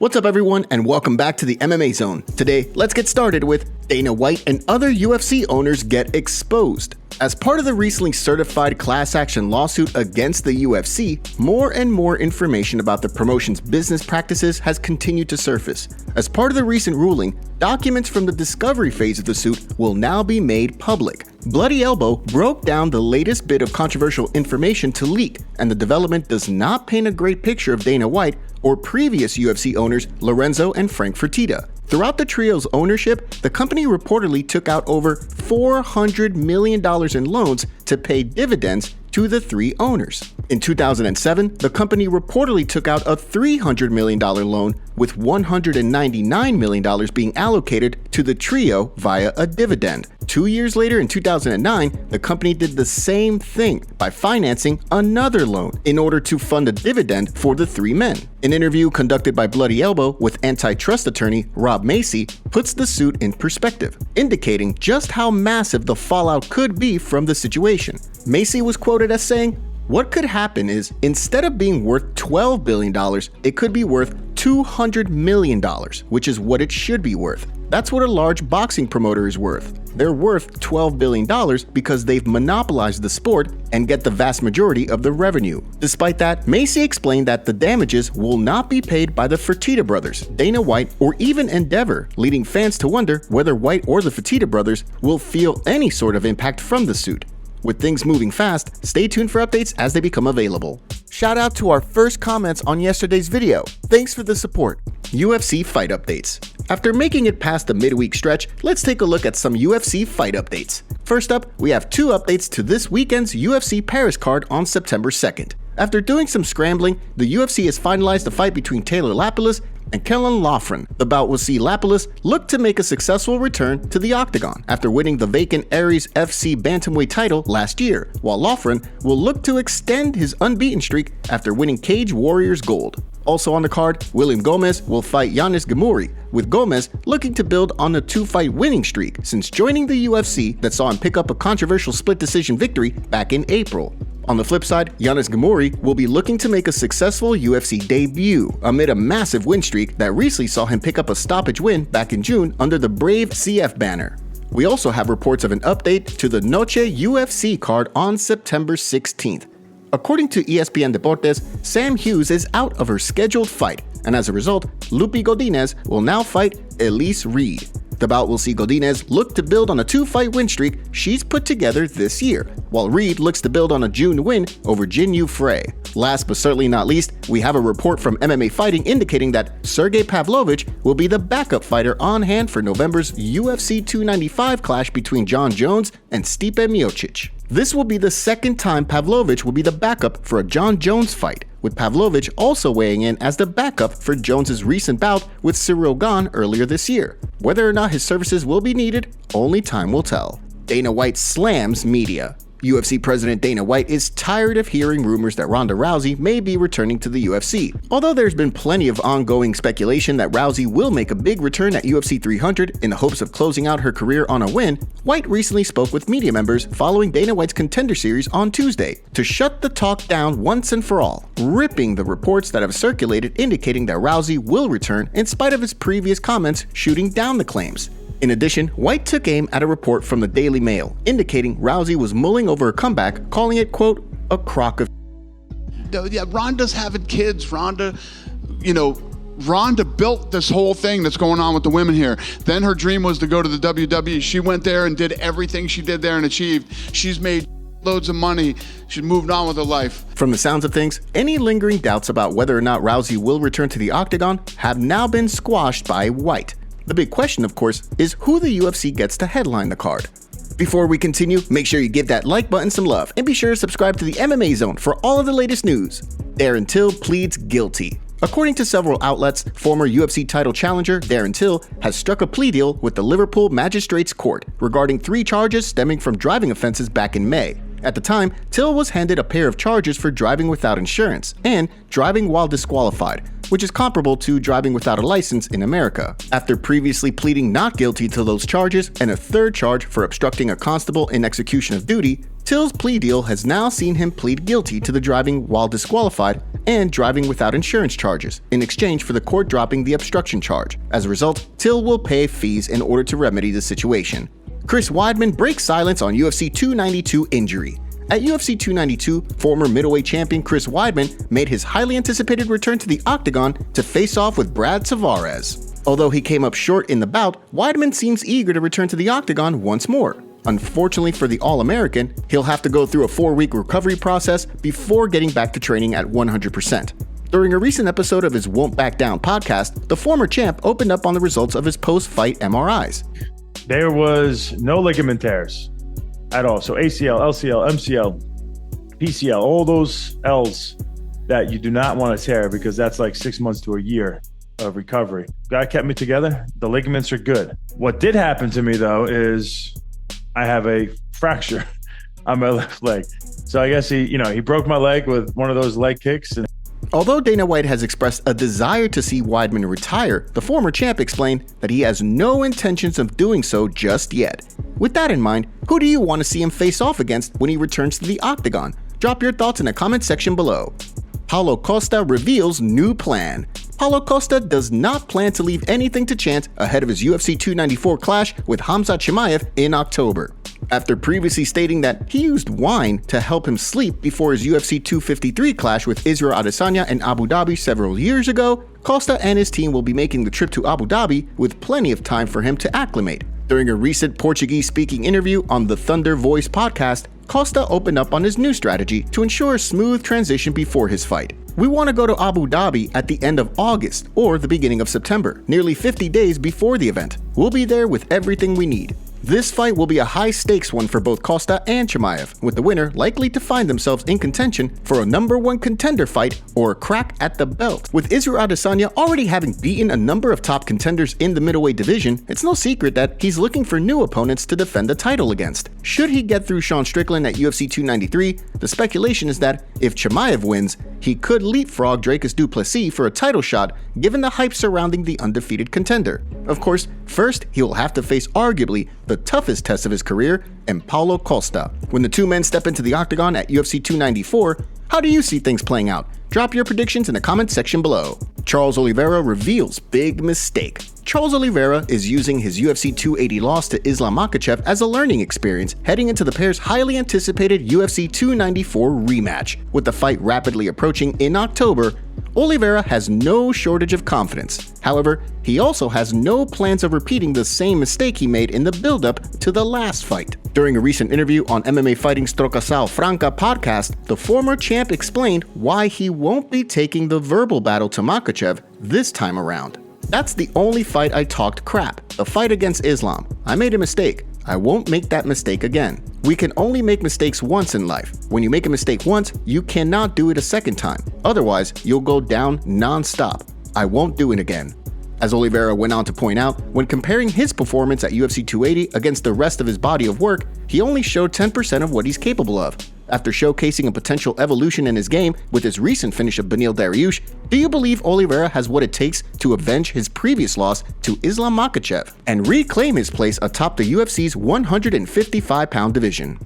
What's up everyone, and welcome back to the MMA Zone. Today, let's get started with Dana White and other UFC owners get exposed. As part of the recently certified class action lawsuit against the UFC, more and more information about the promotion's business practices has continued to surface. As part of the recent ruling, documents from the discovery phase of the suit will now be made public. Bloody Elbow broke down the latest bit of controversial information to leak, and the development does not paint a great picture of Dana White or previous UFC owners Lorenzo and Frank Fertitta. Throughout the trio's ownership, the company reportedly took out over $400 million in loans to pay dividends to the three owners. In 2007, the company reportedly took out a $300 million loan, with $199 million being allocated to the trio via a dividend. 2 years later, in 2009, the company did the same thing by financing another loan in order to fund a dividend for the three men. An interview conducted by Bloody Elbow with antitrust attorney Rob Macy puts the suit in perspective, indicating just how massive the fallout could be from the situation. Macy was quoted as saying, "What could happen is, instead of being worth $12 billion, it could be worth $200 million, which is what it should be worth. That's what a large boxing promoter is worth. They're worth $12 billion because they've monopolized the sport and get the vast majority of the revenue." Despite that, Macy explained that the damages will not be paid by the Fertitta brothers, Dana White, or even Endeavor, leading fans to wonder whether White or the Fertitta brothers will feel any sort of impact from the suit. With things moving fast, stay tuned for updates as they become available. Shout out to our first comments on yesterday's video. Thanks for the support. UFC fight updates. After making it past the midweek stretch, let's take a look at some UFC fight updates. First up, we have two updates to this weekend's UFC Paris card on September 2nd. After doing some scrambling, the UFC has finalized the fight between Taylor Lapilus and Kellen Loughran. The bout will see Lapilus look to make a successful return to the octagon after winning the vacant Aries FC Bantamweight title last year, while Loughran will look to extend his unbeaten streak after winning Cage Warriors Gold. Also on the card, William Gomez will fight Yanis Gamouri, with Gomez looking to build on a two-fight winning streak since joining the UFC that saw him pick up a controversial split decision victory back in April. On the flip side, Yanis Gamouri will be looking to make a successful UFC debut amid a massive win streak that recently saw him pick up a stoppage win back in June under the Brave CF banner. We also have reports of an update to the Noche UFC card on September 16th. According to ESPN Deportes, Sam Hughes is out of her scheduled fight, and as a result, Lupi Godinez will now fight Elise Reed. The bout will see Godinez look to build on a two-fight win streak she's put together this year, while Reed looks to build on a June win over Jin Yu Frey. Last but certainly not least, we have a report from MMA Fighting indicating that Sergey Pavlovich will be the backup fighter on hand for November's UFC 295 clash between Jon Jones and Stipe Miocic. This will be the second time Pavlovich will be the backup for a Jon Jones fight, with Pavlovich also weighing in as the backup for Jones' recent bout with Cyril Gane earlier this year. Whether or not his services will be needed, only time will tell. Dana White slams media. UFC President Dana White is tired of hearing rumors that Ronda Rousey may be returning to the UFC. Although there's been plenty of ongoing speculation that Rousey will make a big return at UFC 300 in the hopes of closing out her career on a win, White recently spoke with media members following Dana White's Contender Series on Tuesday to shut the talk down once and for all, ripping the reports that have circulated indicating that Rousey will return in spite of his previous comments shooting down the claims. In addition, White took aim at a report from the Daily Mail, indicating Rousey was mulling over a comeback, calling it, quote, a crock of yeah, Ronda's having kids. Ronda built this whole thing that's going on with the women here. Then her dream was to go to the WWE. She went there and did everything she did there and achieved. She's made loads of money. She's moved on with her life. From the sounds of things, any lingering doubts about whether or not Rousey will return to the octagon have now been squashed by White. The big question, of course, is who the UFC gets to headline the card. Before we continue, make sure you give that like button some love, and be sure to subscribe to the MMA Zone for all of the latest news. Darren Till pleads guilty. According to several outlets, former UFC title challenger Darren Till has struck a plea deal with the Liverpool Magistrates Court regarding 3 charges stemming from driving offenses back in May. At the time, Till was handed a pair of charges for driving without insurance and driving while disqualified, which is comparable to driving without a license in America. After previously pleading not guilty to those charges and a third charge for obstructing a constable in execution of duty, Till's plea deal has now seen him plead guilty to the driving while disqualified and driving without insurance charges in exchange for the court dropping the obstruction charge. As a result, Till will pay fees in order to remedy the situation. Chris Weidman breaks silence on UFC 292 injury. At UFC 292, former middleweight champion Chris Weidman made his highly anticipated return to the octagon to face off with Brad Tavares. Although he came up short in the bout, Weidman seems eager to return to the octagon once more. Unfortunately for the All-American, he'll have to go through a 4-week recovery process before getting back to training at 100%. During a recent episode of his Won't Back Down podcast, the former champ opened up on the results of his post-fight MRIs. There was no ligament tears at all. So ACL, LCL, MCL, PCL, all those L's that you do not want to tear because that's like 6 months to a year of recovery. God kept me together. The ligaments are good. What did happen to me though is I have a fracture on my left leg. So I guess he broke my leg with one of those leg kicks. And although Dana White has expressed a desire to see Weidman retire, the former champ explained that he has no intentions of doing so just yet. With that in mind, who do you want to see him face off against when he returns to the octagon? Drop your thoughts in the comment section below. Paulo Costa reveals new plan. Paulo Costa does not plan to leave anything to chance ahead of his UFC 294 clash with Khamzat Chimaev in October. After previously stating that he used wine to help him sleep before his UFC 253 clash with Israel Adesanya in Abu Dhabi several years ago, Costa and his team will be making the trip to Abu Dhabi with plenty of time for him to acclimate. During a recent Portuguese-speaking interview on the Thunder Voice podcast, Costa opened up on his new strategy to ensure a smooth transition before his fight. We want to go to Abu Dhabi at the end of August or the beginning of September, nearly 50 days before the event. We'll be there with everything we need. This fight will be a high-stakes one for both Costa and Chimaev, with the winner likely to find themselves in contention for a #1 contender fight or a crack at the belt. With Israel Adesanya already having beaten a number of top contenders in the middleweight division, it's no secret that he's looking for new opponents to defend the title against. Should he get through Sean Strickland at UFC 293, the speculation is that if Chimaev wins, he could leapfrog Dricus du Plessis for a title shot, given the hype surrounding the undefeated contender. Of course, first he will have to face arguably the toughest test of his career in Paulo Costa. When the two men step into the octagon at UFC 294, how do you see things playing out? Drop your predictions in the comment section below. Charles Oliveira reveals big mistake. Charles Oliveira is using his UFC 280 loss to Islam Makhachev as a learning experience heading into the pair's highly anticipated UFC 294 rematch. With the fight rapidly approaching in October, Oliveira has no shortage of confidence. However, he also has no plans of repeating the same mistake he made in the build-up to the last fight. During a recent interview on MMA Fighting's Trocação Franca podcast, the former champ explained why he won't be taking the verbal battle to Makhachev this time around. That's the only fight I talked crap, the fight against Islam. I made a mistake. I won't make that mistake again. We can only make mistakes once in life. When you make a mistake once, you cannot do it a second time. Otherwise, you'll go down non-stop. I won't do it again. As Oliveira went on to point out, when comparing his performance at UFC 280 against the rest of his body of work, he only showed 10% of what he's capable of. After showcasing a potential evolution in his game with his recent finish of Beneil Dariush, do you believe Oliveira has what it takes to avenge his previous loss to Islam Makhachev and reclaim his place atop the UFC's 155-pound division?